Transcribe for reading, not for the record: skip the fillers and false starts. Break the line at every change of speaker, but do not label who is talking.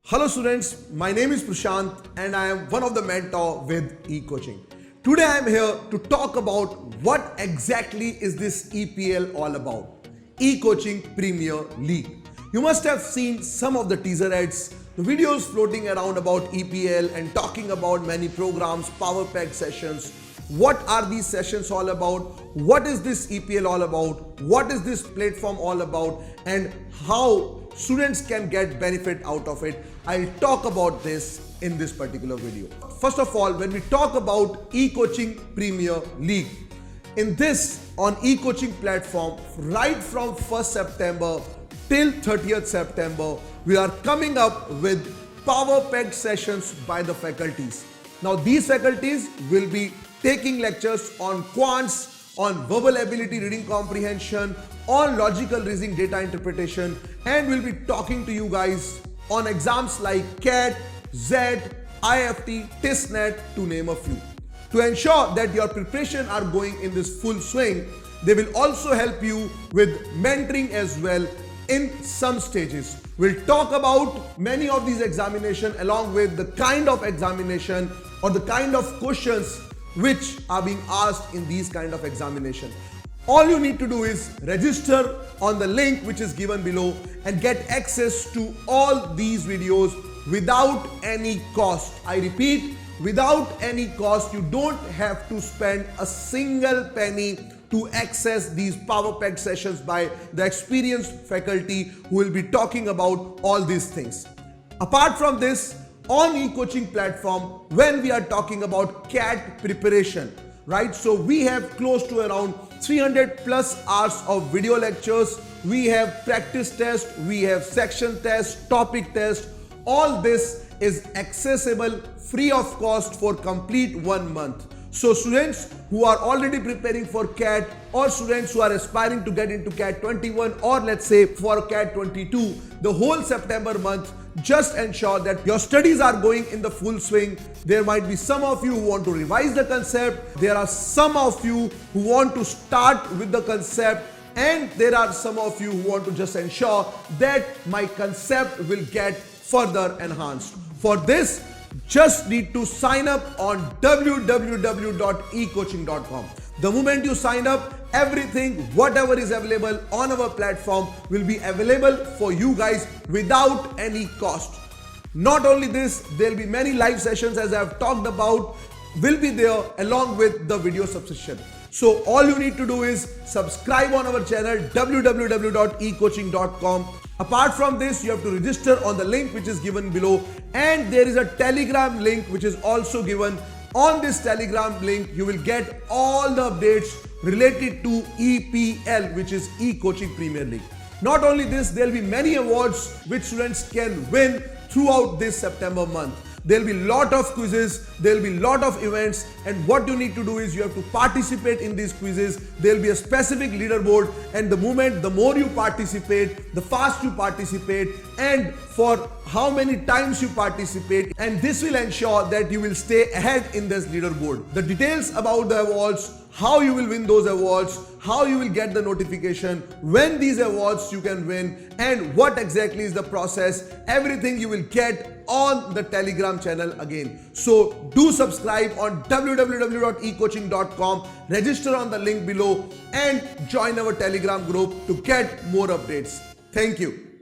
Hello students, my name is Prashant and I am one of the mentor with eCoaching. Today I am here to talk about what exactly is this EPL all about. eCoaching Premier League. You must have seen some of the teaser ads, the videos floating around about EPL and talking about many programs, power pack sessions. What are these sessions all about? What is this EPL all about? What is this platform all about? And how students can get benefit out of it? I'll talk about this in this particular video. First of all, when we talk about eCoaching Premier League, in this on eCoaching platform, right from 1st September till 30th September, we are coming up with power packed sessions by the faculties. Now these faculties will be taking lectures on quants, on verbal ability, reading comprehension, on logical reasoning, data interpretation, and we'll be talking to you guys on exams like CAT, ZET, IFT, TISNET, to name a few. To ensure that your preparation are going in this full swing, they will also help you with mentoring as well in some stages. We'll talk about many of these examinations along with the kind of examination or the kind of questions which are being asked in these kind of examination. All you need to do is register on the link which is given below and get access to all these videos without any cost. I repeat, without any cost. You don't have to spend a single penny to access these power packed sessions by the experienced faculty who will be talking about all these things. Apart from this, on eCoaching platform, when we are talking about CAT preparation, right? So we have close to around 300 plus hours of video lectures. We have practice test, we have section test, topic test. All this is accessible free of cost for complete 1 month. So students who are already preparing for CAT or students who are aspiring to get into CAT 21 or let's say for CAT 22, the whole September month, just ensure that your studies are going in the full swing. There might be some of you who want to revise the concept. There are some of you who want to start with the concept. And there are some of you who want to just ensure that my concept will get further enhanced. For this, just need to sign up on www.ecoaching.com. The moment you sign up, everything, whatever is available on our platform will be available for you guys without any cost. Not only this, there will be many live sessions as I have talked about will be there along with the video subscription. So all you need to do is subscribe on our channel www.ecoaching.com. Apart from this, you have to register on the link which is given below, and there is a Telegram link which is also given. On this Telegram link, you will get all the updates related to EPL, which is eCoaching Premier League. Not only this, there will be many awards which students can win throughout this September month. There will be lot of quizzes, there will be lot of events, and what you need to do is you have to participate in these quizzes. There will be a specific leaderboard, and the more you participate, the fast you participate, and for how many times you participate, and this will ensure that you will stay ahead in this leaderboard. The details about the awards, how you will win those awards, how you will get the notification, when these awards you can win, and what exactly is the process, everything you will get on the Telegram channel again. So do subscribe on www.ecoaching.com, register on the link below, and join our Telegram group to get more updates. Thank you.